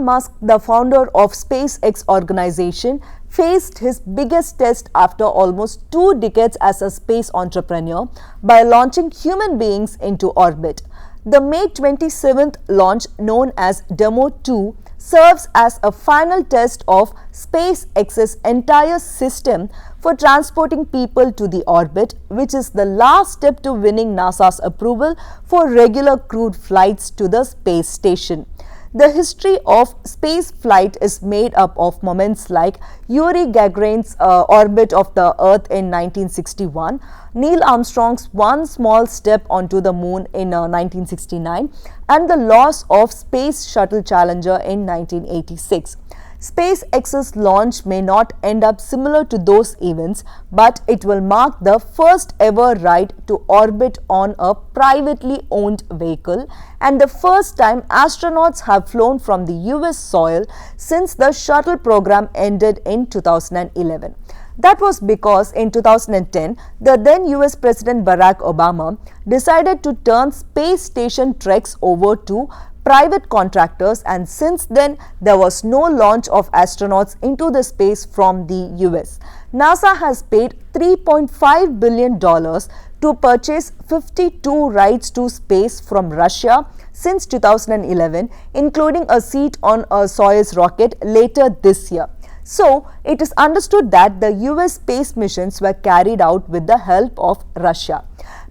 Musk, the founder of SpaceX organization, faced his biggest test after almost 2 decades as a space entrepreneur by launching human beings into orbit. The May 27th launch, known as Demo 2, serves as a final test of SpaceX's entire system for transporting people to the orbit, which is the last step to winning NASA's approval for regular crewed flights to the space station. The history of space flight is made up of moments like Yuri Gagarin's orbit of the Earth in 1961, Neil Armstrong's one small step onto the moon in 1969, and the loss of Space Shuttle Challenger in 1986. SpaceX's launch may not end up similar to those events, but it will mark the first ever ride to orbit on a privately owned vehicle and the first time astronauts have flown from the US soil since the shuttle program ended in 2011. That was because in 2010, the then US President Barack Obama decided to turn space station treks over to private contractors, and since then there was no launch of astronauts into the space from the US. NASA has paid $3.5 billion to purchase 52 rides to space from Russia since 2011, including a seat on a Soyuz rocket later this year. So, it is understood that the US space missions were carried out with the help of Russia.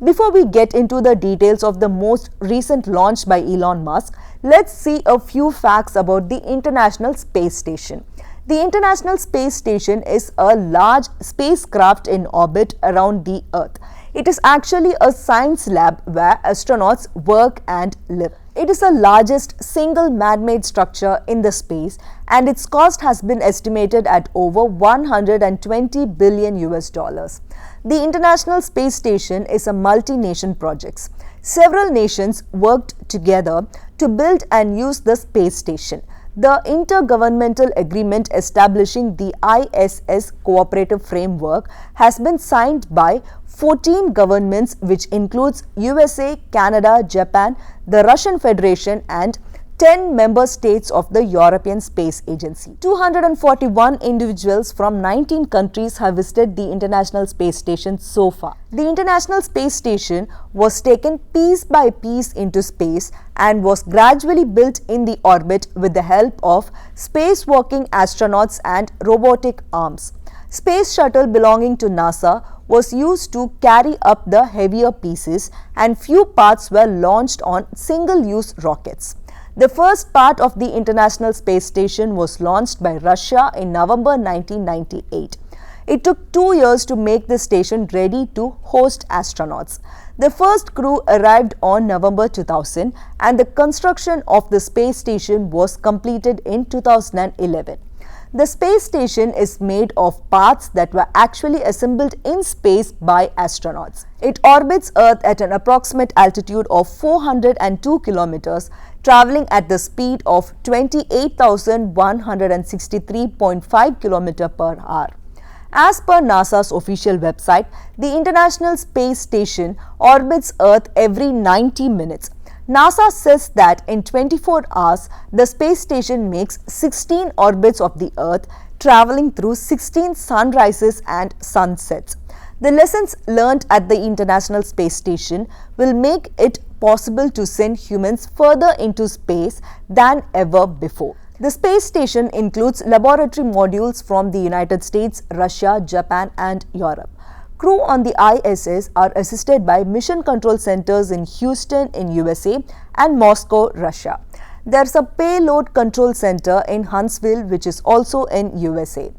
Before we get into the details of the most recent launch by Elon Musk, let's see a few facts about the International Space Station. The International Space Station is a large spacecraft in orbit around the Earth. It is actually a science lab where astronauts work and live. It is the largest single man-made structure in the space, and its cost has been estimated at over $120 billion US. The International Space Station is a multi-nation project. Several nations worked together to build and use the space station. The intergovernmental agreement establishing the ISS cooperative framework has been signed by 14 governments, which includes USA, Canada, Japan, the Russian Federation, and 10 member states of the European Space Agency. 241 individuals from 19 countries have visited the International Space Station so far. The International Space Station was taken piece by piece into space and was gradually built in the orbit with the help of spacewalking astronauts and robotic arms. Space shuttle belonging to NASA was used to carry up the heavier pieces, and few parts were launched on single-use rockets. The first part of the International Space Station was launched by Russia in November 1998. It took 2 years to make the station ready to host astronauts. The first crew arrived on November 2000, and the construction of the space station was completed in 2011. The space station is made of parts that were actually assembled in space by astronauts. It orbits Earth at an approximate altitude of 402 kilometers, traveling at the speed of 28,163.5 km per hour. As per NASA's official website, the International Space Station orbits Earth every 90 minutes. NASA says that in 24 hours, the space station makes 16 orbits of the Earth, traveling through 16 sunrises and sunsets. The lessons learned at the International Space Station will make it possible to send humans further into space than ever before. The space station includes laboratory modules from the United States, Russia, Japan, and Europe. Crew on the ISS are assisted by mission control centers in Houston in USA and Moscow, Russia. There's a payload control center in Huntsville, which is also in USA.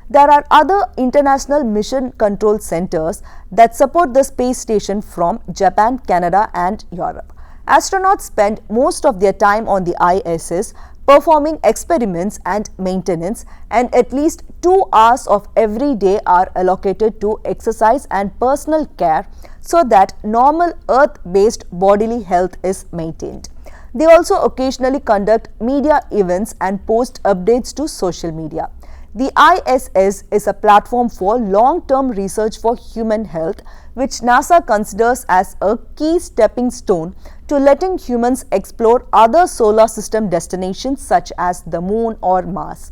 There are other international mission control centers that support the space station from Japan, Canada, and Europe. Astronauts spend most of their time on the ISS performing experiments and maintenance, and at least 2 hours of every day are allocated to exercise and personal care so that normal Earth-based bodily health is maintained. They also occasionally conduct media events and post updates to social media. The ISS is a platform for long-term research for human health, which NASA considers as a key stepping stone to letting humans explore other solar system destinations such as the Moon or Mars.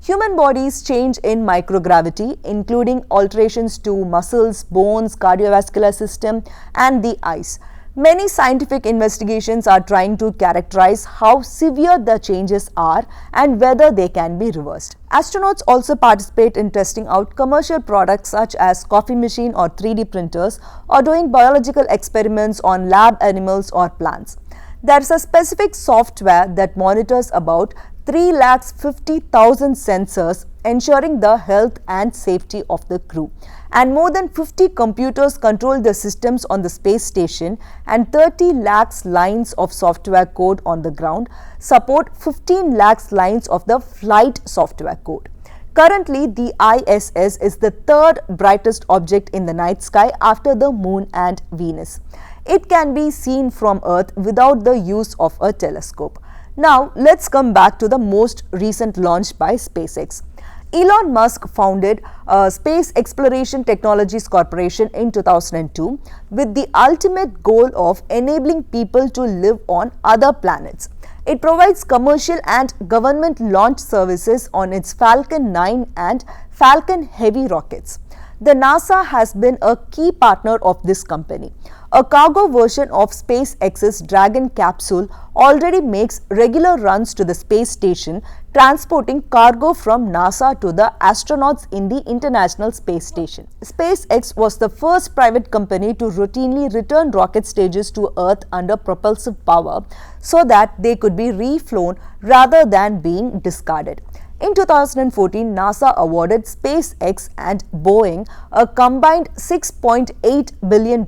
Human bodies change in microgravity, including alterations to muscles, bones, cardiovascular system, and the eyes. Many scientific investigations are trying to characterize how severe the changes are and whether they can be reversed. Astronauts also participate in testing out commercial products such as coffee machine or 3D printers, or doing biological experiments on lab animals or plants. There is a specific software that monitors about 350,000 sensors, ensuring the health and safety of the crew. And more than 50 computers control the systems on the space station, and 30 lakhs lines of software code on the ground support 15 lakhs lines of the flight software code. Currently, the ISS is the third brightest object in the night sky after the Moon and Venus. It can be seen from Earth without the use of a telescope. Now, let's come back to the most recent launch by SpaceX. Elon Musk founded Space Exploration Technologies Corporation in 2002 with the ultimate goal of enabling people to live on other planets. It provides commercial and government launch services on its Falcon 9 and Falcon Heavy rockets. The NASA has been a key partner of this company. A cargo version of SpaceX's Dragon capsule already makes regular runs to the space station, transporting cargo from NASA to the astronauts in the International Space Station. SpaceX was the first private company to routinely return rocket stages to Earth under propulsive power so that they could be reflown rather than being discarded. In 2014, NASA awarded SpaceX and Boeing a combined $6.8 billion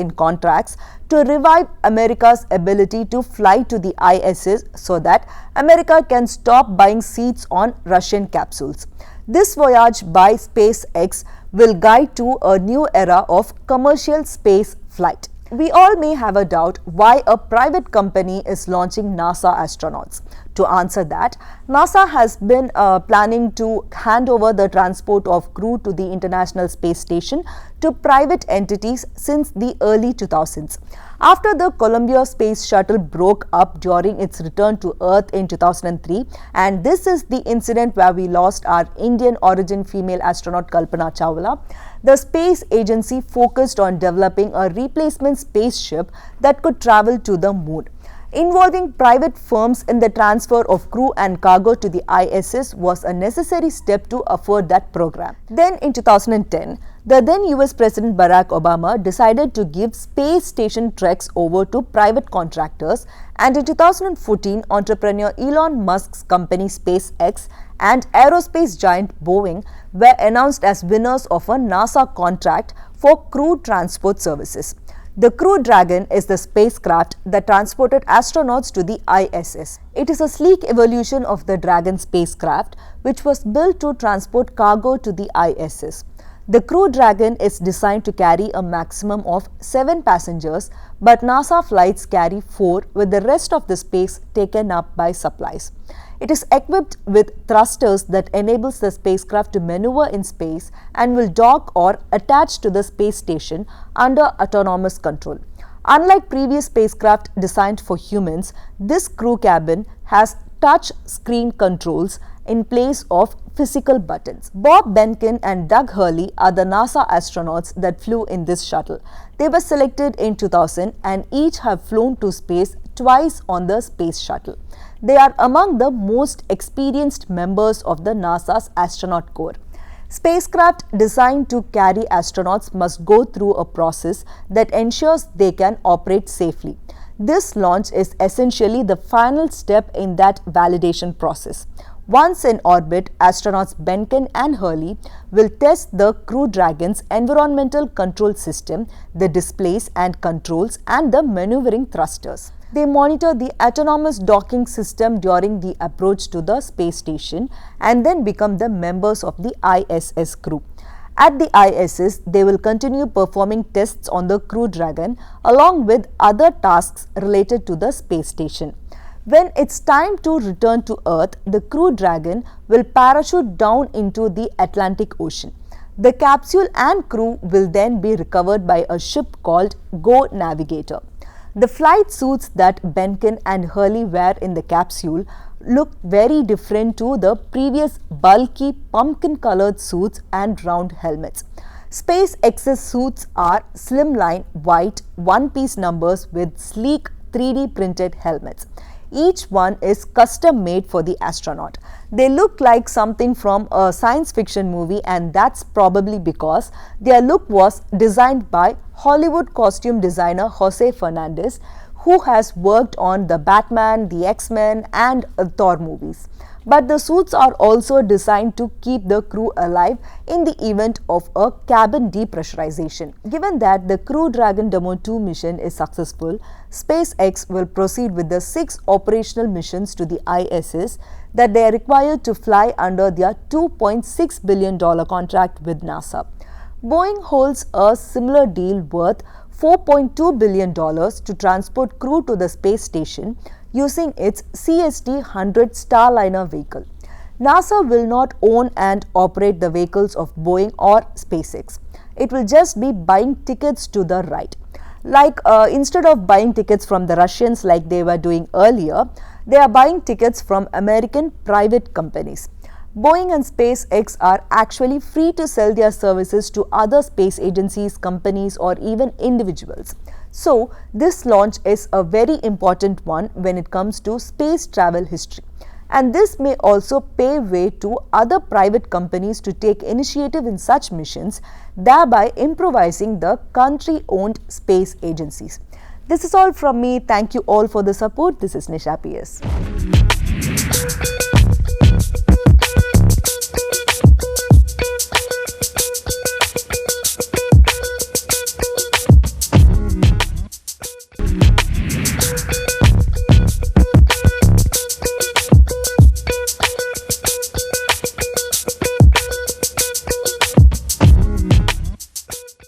in contracts to revive America's ability to fly to the ISS so that America can stop buying seats on Russian capsules. This voyage by SpaceX will guide to a new era of commercial space flight. We all may have a doubt why a private company is launching NASA astronauts. To answer that, NASA has been planning to hand over the transport of crew to the International Space Station to private entities since the early 2000s. After the Columbia Space Shuttle broke up during its return to Earth in 2003, and this is the incident where we lost our Indian origin female astronaut Kalpana Chawla, the space agency focused on developing a replacement spaceship that could travel to the Moon. Involving private firms in the transfer of crew and cargo to the ISS was a necessary step to afford that program. Then in 2010, the then US President Barack Obama decided to give space station treks over to private contractors, and in 2014, entrepreneur Elon Musk's company SpaceX and aerospace giant Boeing were announced as winners of a NASA contract for crew transport services. The Crew Dragon is the spacecraft that transported astronauts to the ISS. It is a sleek evolution of the Dragon spacecraft, which was built to transport cargo to the ISS. The Crew Dragon is designed to carry a maximum of 7 passengers, but NASA flights carry 4, with the rest of the space taken up by supplies. It is equipped with thrusters that enables the spacecraft to maneuver in space and will dock or attach to the space station under autonomous control. Unlike previous spacecraft designed for humans, this crew cabin has touch screen controls in place of physical buttons. Bob Behnken and Doug Hurley are the NASA astronauts that flew in this shuttle. They were selected in 2000 and each have flown to space twice on the space shuttle. They are among the most experienced members of the NASA's astronaut corps. Spacecraft designed to carry astronauts must go through a process that ensures they can operate safely. This launch is essentially the final step in that validation process. Once in orbit, astronauts Behnken and Hurley will test the Crew Dragon's environmental control system, the displays and controls, and the maneuvering thrusters. They monitor the autonomous docking system during the approach to the space station and then become the members of the ISS crew. At the ISS, they will continue performing tests on the Crew Dragon along with other tasks related to the space station. When it's time to return to Earth, the Crew Dragon will parachute down into the Atlantic Ocean. The capsule and crew will then be recovered by a ship called Go Navigator. The flight suits that Benken and Hurley wear in the capsule look very different to the previous bulky pumpkin-colored suits and round helmets. SpaceX's suits are slimline white one-piece numbers with sleek 3D printed helmets. Each one is custom made for the astronaut. They look like something from a science fiction movie, and that's probably because their look was designed by Hollywood costume designer Jose Fernandez, who has worked on the Batman, the X-Men and Thor movies. But the suits are also designed to keep the crew alive in the event of a cabin depressurization. Given that the Crew Dragon Demo 2 mission is successful, SpaceX will proceed with the 6 operational missions to the ISS that they are required to fly under their $2.6 billion contract with NASA. Boeing holds a similar deal worth $4.2 billion to transport crew to the space station using its CST-100 Starliner vehicle. NASA will not own and operate the vehicles of Boeing or SpaceX. It will just be buying tickets to the ride. Instead of buying tickets from the Russians like they were doing earlier, they are buying tickets from American private companies. Boeing and SpaceX are actually free to sell their services to other space agencies, companies, or even individuals. So, this launch is a very important one when it comes to space travel history. And this may also pave way to other private companies to take initiative in such missions, thereby improvising the country-owned space agencies. This is all from me. Thank you all for the support. This is Nisha PS.